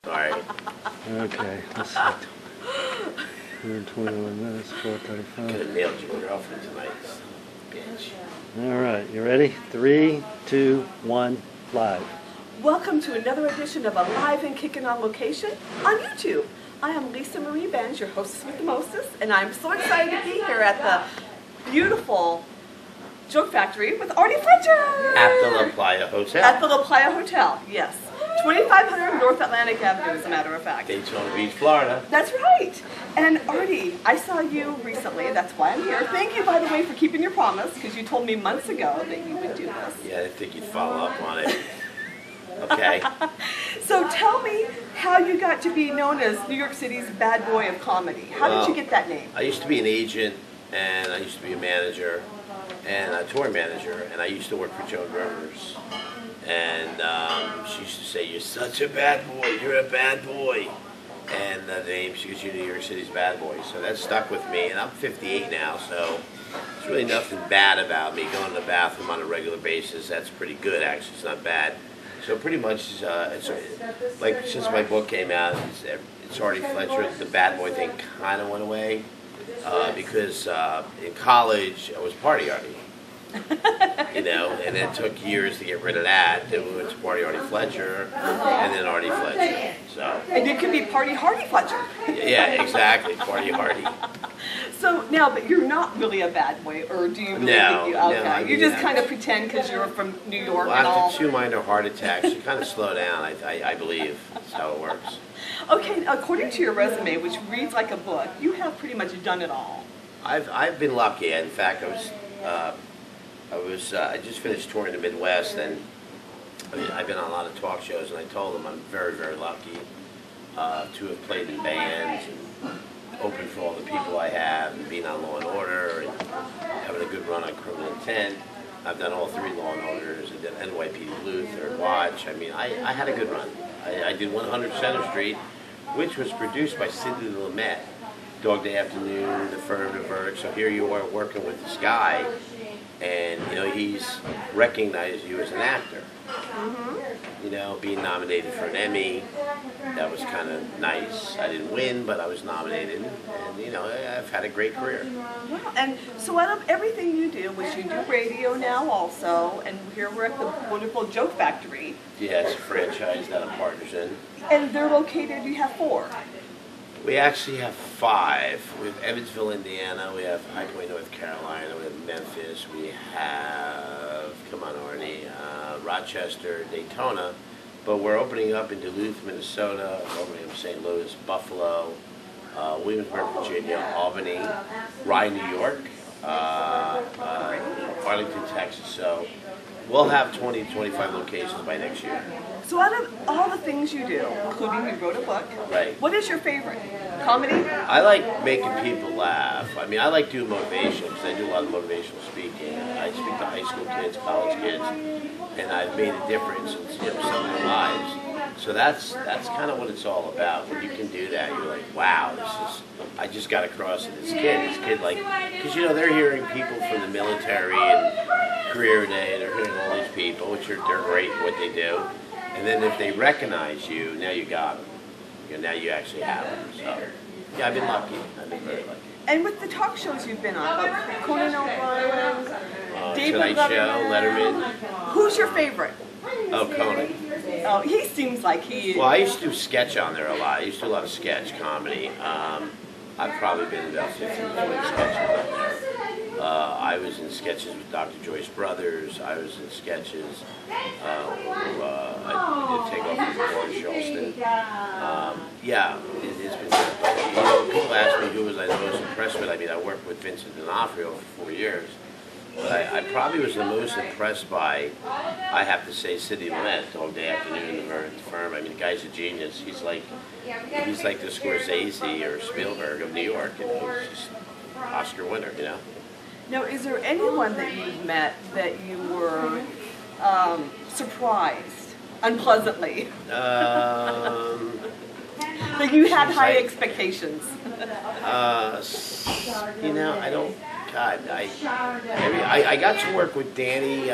All right. Okay, let's see. 121 minutes, 4:35. Could have nailed your girlfriend tonight, bitch. All right, you ready? 3, 2, 1, live. Welcome to another edition of a live and kicking on location on YouTube. I am Leesa Marie Benz, your hostess with the mostest, and I'm so excited to be here at the beautiful Joke Factory with Artie Fletcher. At the La Playa Hotel. At the La Playa Hotel, yes. 2500 North Atlantic Avenue, as a matter of fact. Daytona Beach, Florida. That's right. And Artie, I saw you recently. That's why I'm here. Thank you, by the way, for keeping your promise, because you told me months ago that you would do this. Yeah, I didn't think you'd follow up on it. Okay. So tell me how you got to be known as New York City's bad boy of comedy. How did you get that name? I used to be an agent, and I used to be a manager, and a tour manager, and I used to work for Joan Rivers. And she used to say, "You're such a bad boy, you're a bad boy." And the name, she goes, "You're New York City's bad boy." So that stuck with me, and I'm 58 now, so there's really nothing bad about me. Going to the bathroom on a regular basis, that's pretty good, actually. It's not bad. So pretty much, it's like since my book came out, it's Artie Fletcher. The bad boy thing kind of went away because in college I was Party Artie, you know, and it took years to get rid of that. Then we went to Party Artie Fletcher, and then Artie Fletcher. So. And you could be Party Hardy Fletcher. Yeah, exactly, Party Hardy. So now, but you're not really a bad boy, or do you really No, think you? no, Okay, I mean, you just kind of pretend because you're from New York Well, and all. after 2 minor heart attacks, you kind of slow down. I believe that's how it works. Okay, according to your resume, which reads like a book, you have pretty much done it all. I've been lucky. In fact, I just finished touring the Midwest, and I've been on a lot of talk shows, and I told them I'm very, very lucky to have played in bands and opened for all the people I have, and being on Law and Order, and having a good run on Criminal Intent. I've done all 3 Law and Orders. I did NYPD Blue, Third Watch. I mean, I had a good run. I did 100 Center Street, which was produced by Sidney Lumet. Dog Day Afternoon, The Firm, The Verge. So here you are working with this guy, and you know he's recognized you as an actor. You know, being nominated for an Emmy, that was kind of nice. I didn't win, but I was nominated, and you know, I've had a great career. Well, and so out of everything you do, which you do radio now also, and here we're at the wonderful Joke Factory. Yeah, it's a franchise that I'm partners in. And they're located, you have 4. We actually have 5. We have Evansville, Indiana. We have High Point, North Carolina. We have Memphis. We have, come on, Artie, Rochester, Daytona. But we're opening up in Duluth, Minnesota. We're opening up in St. Louis, Buffalo, Williamsburg, Virginia, Albany, Rye, New York, Arlington, Texas. So we'll have 20 to 25 locations by next year. So out of all the things you do, including you wrote a book, Right. What is your favorite? Comedy? I like making people laugh. I mean, I like doing motivation because I do a lot of motivational speaking. I speak to high school kids, college kids, and I've made a difference in some of their lives. So that's kind of what it's all about. When you can do that, you're like, wow, I just got across to this kid, like, because you know they're hearing people from the military and career day, they're hearing all these people, which they're great at what they do. And then if they recognize you, now you got them. You know, now you actually have them. So, yeah, I've been lucky. I've been very lucky. And with the talk shows you've been on, like Conan O'Brien, David Tonight Show, Letterman. Who's your favorite? Oh, Conan. Oh, he seems like he is. Well, I used to do sketch on there a lot. I used to do a lot of sketch comedy. I've probably been in about 15 to 20 sketches on there. I was in sketches with Dr. Joyce Brothers. I was in sketches. I did Take Off with Boris Schulston. Yeah, it's been good. But, you know, people ask me who was I the most impressed with. I mean, I worked with Vincent DOnofrio for 4 years. But I probably was the most impressed by, I have to say, Sidney Lumet, Dog Day Afternoon, The Firm. I mean, the guy's a genius. He's like the Scorsese or Spielberg of New York. You know, he's just Oscar winner, you know. Now, is there anyone that you've met that you were surprised, unpleasantly? That you had high expectations? You know, I don't. God, I got to work with Danny.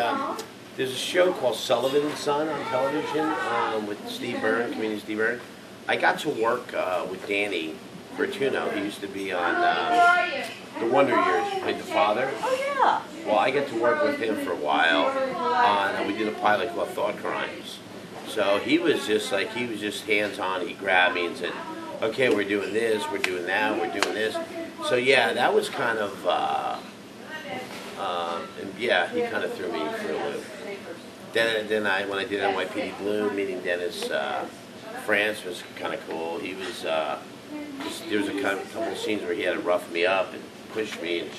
There's a show called Sullivan and Son on television with Steve Byrne, comedian Steve Byrne. I got to work with Danny Bertuno. He used to be on The Wonder Years. He played the father. Oh, yeah. Well, I got to work with him for a while on, we did a pilot called Thought Crimes. So he was just hands-on. He grabbed me and said, okay, we're doing this, we're doing that, we're doing this. So yeah, that was kind of, and yeah, he kind of threw me for a loop. Then when I did NYPD Blue, meeting Dennis France was kind of cool. He was, there was a couple of scenes where he had to rough me up and push me and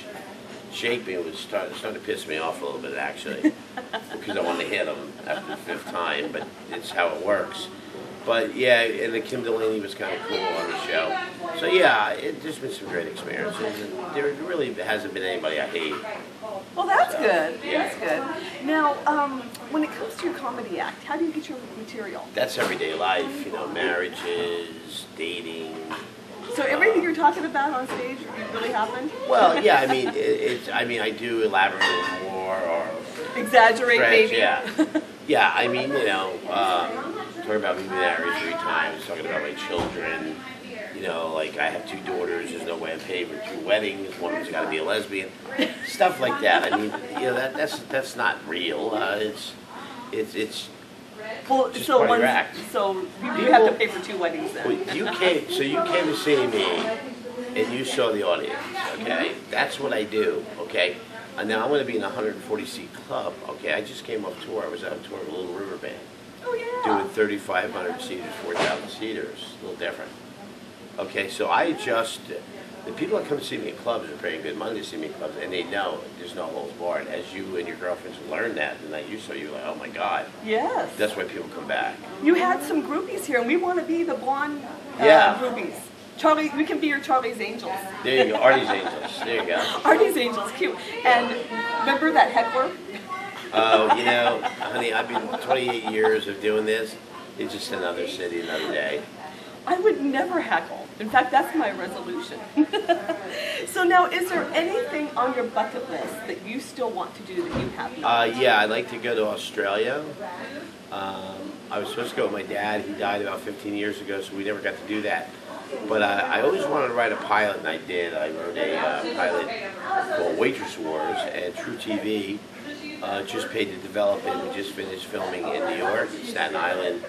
shake me. It was starting to piss me off a little bit, actually, because I wanted to hit him after the 5th time, but it's how it works. But yeah, and the Kim Delaney was kind of cool on the show. So yeah, there's been some great experiences, and there really hasn't been anybody I hate. Well, that's good. Yeah. That's good. Now, when it comes to your comedy act, how do you get your material? That's everyday life, marriages, dating. So everything you're talking about on stage really happened? Well, yeah, I mean, I do elaborate a little more or exaggerate, stretch, maybe. yeah, yeah. I mean, talking about being married 3 times, talking about my children. Like I have 2 daughters. There's no way I'm paying for 2 weddings. One of them's got to be a lesbian. Stuff like that. I mean, that's not real. It's well, just so part of your act. So you have to pay for 2 weddings then. Well, you came to see me, and you saw the audience. Okay, that's what I do. Okay, and now I'm going to be in a 140-seat club. Okay, I just came off tour. I was on tour with a Little River Band, doing 3,500 seaters, 4,000 seaters. A little different. Okay, so the people that come to see me in clubs are paying good money to see me in clubs, and they know there's no holds barred. As you and your girlfriends learned that the night you saw, you're like, oh my God. Yes. That's why people come back. You had some groupies here, and we want to be the blonde groupies. Charlie, we can be your Charlie's Angels. There you go, Artie's Angels. There you go. Artie's Angels, cute. And remember that heckler? Oh, honey, I've been 28 years of doing this. It's just another city, another day. I would never heckle. In fact, that's my resolution. So now, is there anything on your bucket list that you still want to do that you have not? Yeah, I'd like to go to Australia. I was supposed to go with my dad. He died about 15 years ago, so we never got to do that. But I always wanted to write a pilot, and I did. I wrote a pilot called Waitress Wars, and True TV just paid to develop it. We just finished filming in New York, Staten Island,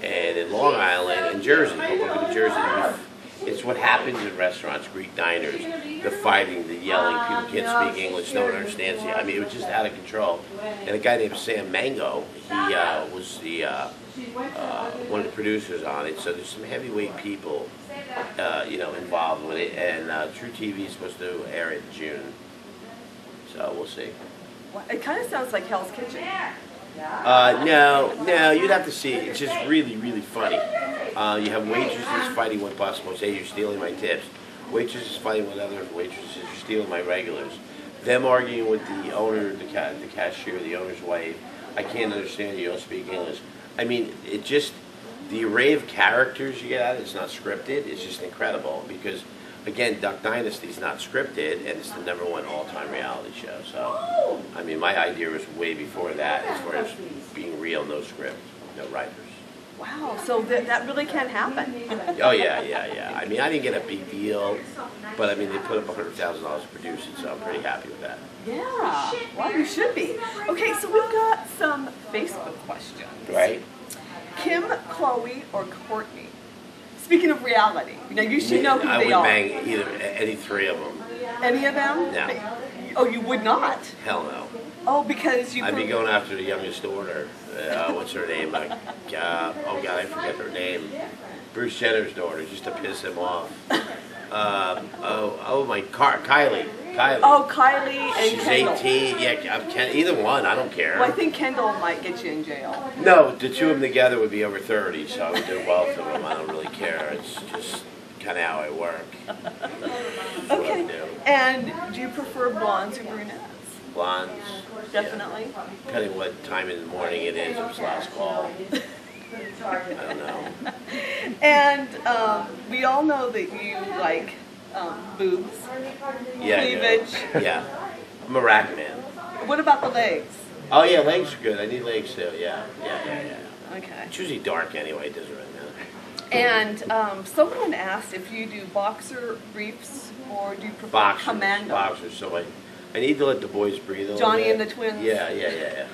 and in Long Island, and Jersey. Hoboken, New Jersey. It's what happens in restaurants, Greek diners, the fighting, the yelling, people can't speak English, no one understands you. I mean, it was just out of control. And a guy named Sam Mango, he was the one of the producers on it. So there's some heavyweight people, involved with it. And True TV is supposed to air it in June. So we'll see. Well, it kind of sounds like Hell's Kitchen. No, you'd have to see it. It's just really, really funny. You have waitresses fighting with busboys. Say, you're stealing my tips. Waitresses fighting with other waitresses. You're stealing my regulars. Them arguing with the owner, the cashier, the owner's wife. I can't understand you. Don't speak English. I mean, it just, the array of characters you get out of it, it's not scripted. It's just incredible because, again, Duck Dynasty is not scripted, and it's the #1 all-time reality show. So, I mean, my idea was way before that, as far as being real, no script, no writers. Wow, so that really can happen. Oh yeah. I mean, I didn't get a big deal, but I mean, they put up $100,000 to produce it, so I'm pretty happy with that. Yeah, well, you should be. Okay, so we've got some Facebook questions. Right? Kim, Chloe, or Courtney? Speaking of reality, you should know who I they would are. bang any 3 of them. Any of them? No. Oh, you would not? Hell no. Oh, because you... I'd be going after the youngest daughter. What's her name? Oh God, I forget her name. Bruce Jenner's daughter, just to piss him off. Kylie. Oh, Kylie and She's Kendall. 18. Yeah, either one. I don't care. Well, I think Kendall might get you in jail. No, the 2 of them together would be over 30, so I would do both of them. I don't really care. It's just kind of how I work. Okay. And do you prefer blondes or brunettes? Blondes. Definitely. Yeah. Depending what time in the morning it is, it's last call. I don't know. And we all know that you like boobs, cleavage. Yeah. I'm a rack man. What about the legs? Oh yeah, legs are good. I need legs too. Yeah. Okay. It's usually dark anyway. It doesn't really matter. And someone asked if you do boxer briefs or do you prefer commando? Boxers. So I need to let the boys breathe a little Johnny bit. and the twins? Yeah. Yeah.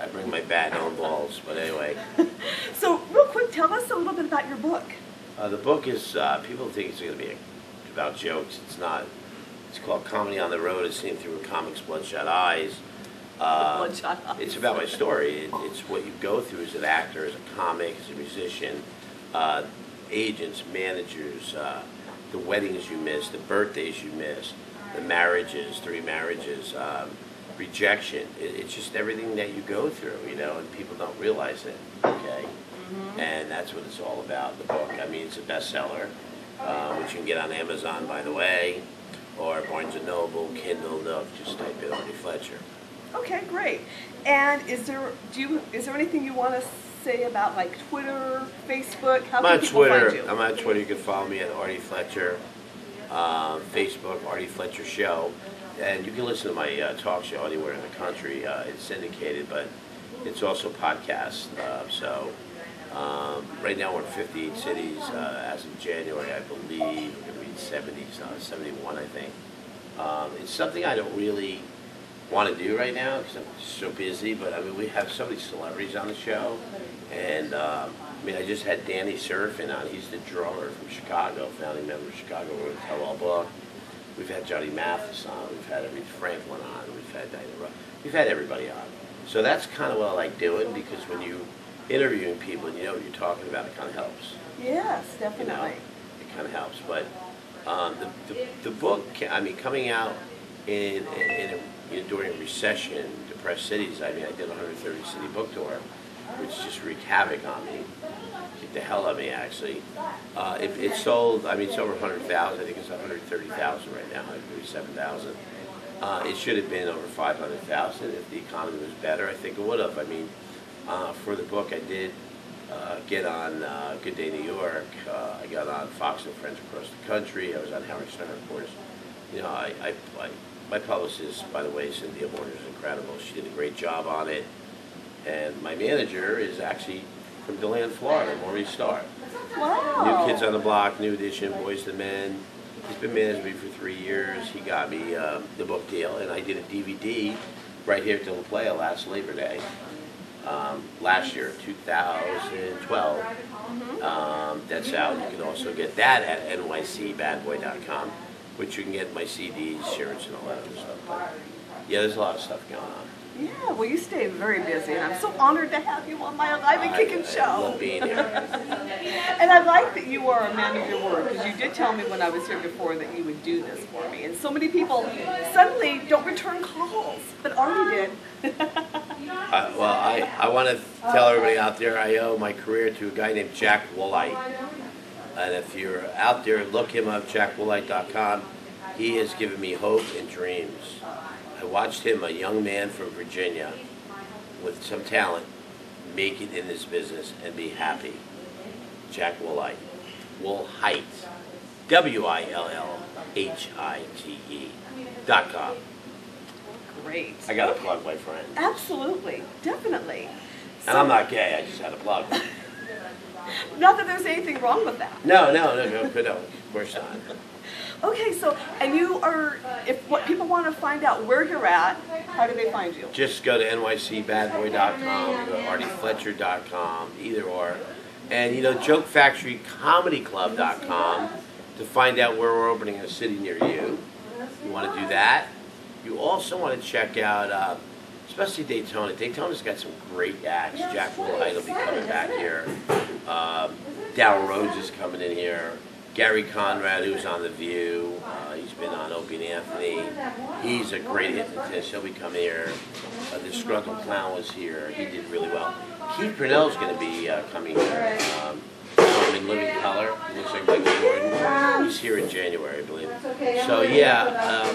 I bring my bat and all balls, but anyway. So real quick, tell us a little bit about your book. The book is, people think it's going to be about jokes. It's not. It's called Comedy on the Road. It's seen through a comic's bloodshot eyes. Bloodshot eyes. It's about my story. It's what you go through as an actor, as a comic, as a musician, agents, managers, the weddings you miss, the birthdays you miss, the marriages, 3 marriages, rejection. It's just everything that you go through, and people don't realize it, okay? And that's what it's all about, the book. I mean, it's a bestseller, which you can get on Amazon, by the way, or Barnes & Noble, Kindle, Nook, just type in Artie Fletcher. Okay, great. And is there anything you want to say about like Twitter, Facebook? How can people find you? I'm on Twitter. You can follow me at Artie Fletcher. Facebook, Artie Fletcher Show. And you can listen to my talk show anywhere in the country. It's syndicated, but it's also podcast. Right now we're in 58 cities. As of January, I believe we're going to be in 71, I think. It's something I don't really want to do right now because I'm so busy, but I mean, we have so many celebrities on the show. And I just had Danny Serafin on. He's the drummer from Chicago, founding member of Chicago. We're going to tell all book. We've had Johnny Mathis on. We've had Aretha Franklin on. We've had Diana Ross. We've had everybody on. So that's kind of what I like doing because when you interviewing people and you know what you're talking about, it kind of helps. Yes, definitely. It kind of helps. But the book, coming out during a recession, depressed cities. I did a 130 city book tour, which just wreaked havoc on me. Kicked the hell out of me, actually. It sold. It's over 100,000. I think it's 130,000 right now, 137,000. It should have been over 500,000 if the economy was better. I think it would have. For the book, I did get on Good Day New York. I got on Fox and Friends across the country. I was on Howard Stern, of course. My publicist, by the way, Cynthia Warner, is incredible. She did a great job on it. And my manager is actually from DeLand, Florida, Maurice Starr. Wow. New Kids on the Block, New Edition, Boys to Men. He's been managing me for 3 years. He got me the book deal, and I did a DVD right here at De La Playa last Labor Day. Last year, 2012. That's out. You can also get that at nycbadboy.com, which you can get my CDs, shirts, and all that other stuff. But yeah, there's a lot of stuff going on. Yeah, well, you stay very busy, and I'm so honored to have you on my Live and Kickin' show. I love being here. And I like that you are a man of your word, because you did tell me when I was here before that you would do this for me. And so many people suddenly don't return calls, but Artie did. I want to tell everybody out there I owe my career to a guy named Jack Woolite. And if you're out there, look him up, jackwoolite.com. He has given me hope and dreams. I watched him, a young man from Virginia with some talent, make it in this business and be happy. Jack Woolite. Woolhite. WILLHITE.com. Great. I got to plug my friend. Absolutely. Definitely. And I'm not gay, I just had a plug. Not that there's anything wrong with that. No, of course not. Okay, so, and you are, if what people want to find out where you're at, how do they find you? Just go to nycbadboy.com, go to artiefletcher.com, either or. And, jokefactorycomedyclub.com to find out where we're opening in a city near you. You want to do that. You also want to check out, especially Daytona. Daytona's got some great acts. Jack Woolhite will be coming back here. Darryl Rhodes is coming in here. Gary Conrad, who's on The View, he's been on Opie and Anthony. He's a great hypnotist. He'll be coming here. The Disgruntled Clown was here. He did really well. Keith Purnell's going to be coming here. In Living Color. He looks like Michael Jordan. He's here in January, I believe. So, yeah,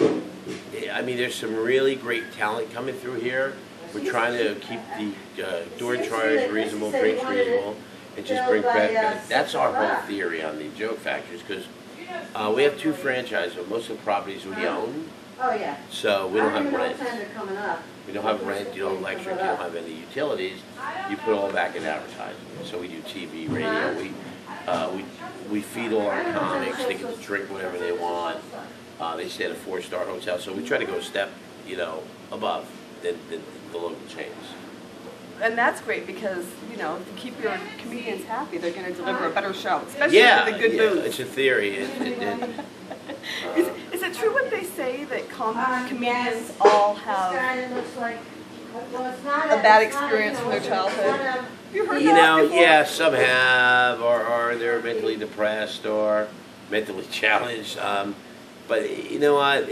there's some really great talent coming through here. We're trying to keep the door charge reasonable, drinks reasonable, and just bring back. That's our whole theory on the joke factories, because we have 2 franchises, but most of the properties we own. Oh, yeah. So we don't have rent. You don't have rent, you don't have electric, you don't have any utilities. You put it all back in advertising. So we do TV, radio. We feed all our comics. They get to drink whatever they want. They stay at a 4-star hotel. So we try to go a step, above than the local chains. And that's great because, to keep your comedians happy, they're going to deliver a better show, especially with the good booze. It's a theory. Is it true what they say that comedians all have a bad experience from their childhood? Have you heard that before? Yeah, some have, or they're mentally depressed or mentally challenged. But you know what?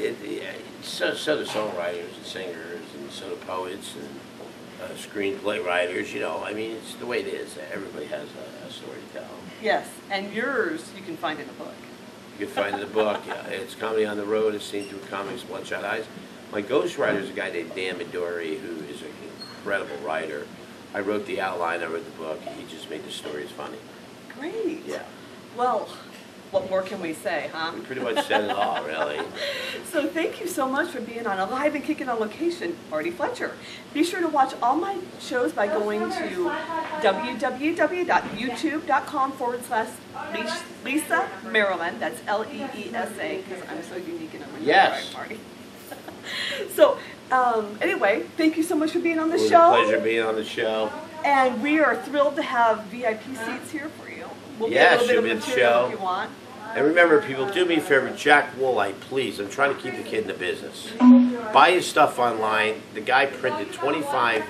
So do songwriters and singers, and so do poets and screenplay writers. It's the way it is. Everybody has a story to tell. Yes, and yours you can find in a book. You can find in the book. Yeah. It's Comedy on the Road. It's seen through comics, Bloodshot Eyes. My ghostwriter is a guy named Dan Midori, who is an incredible writer. I wrote the outline. I wrote the book. He just made the stories funny. Great. Yeah. Well, what more can we say, huh? We pretty much said it all, really. So thank you so much for being on Alive and Kickin' on location, Artie Fletcher. Be sure to watch all my shows by going to www.youtube.com/Leesa Maryland. That's Leesa, because I'm so unique and I'm a Yes. party. So anyway, thank you so much for being on the show. It was a pleasure being on the show. And we are thrilled to have VIP seats here for you. We'll Yes, get a you'll little be bit at of the material show. if you want. And remember, people, do me a favor, Jack Woolite, please. I'm trying to keep the kid in the business. Buy his stuff online. The guy printed 25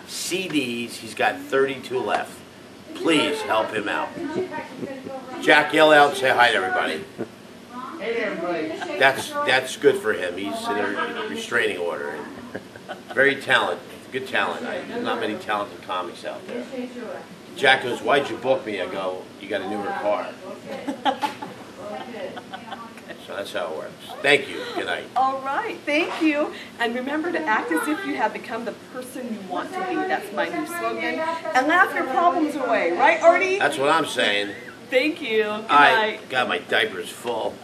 CDs. He's got 32 left. Please help him out. Jack, yell out and say hi to everybody. Hey everybody. That's good for him. He's in a restraining order. Very talented. Good talent. There's not many talented comics out there. Jack goes, "Why'd you book me?" I go, "You got a newer car." So that's how it works. Thank you. Good night. All right, thank you. And remember to act as if you have become the person you want to be. That's my new slogan. And laugh your problems away. Right, Artie? That's what I'm saying. Thank you. Good night. God, my diaper's full.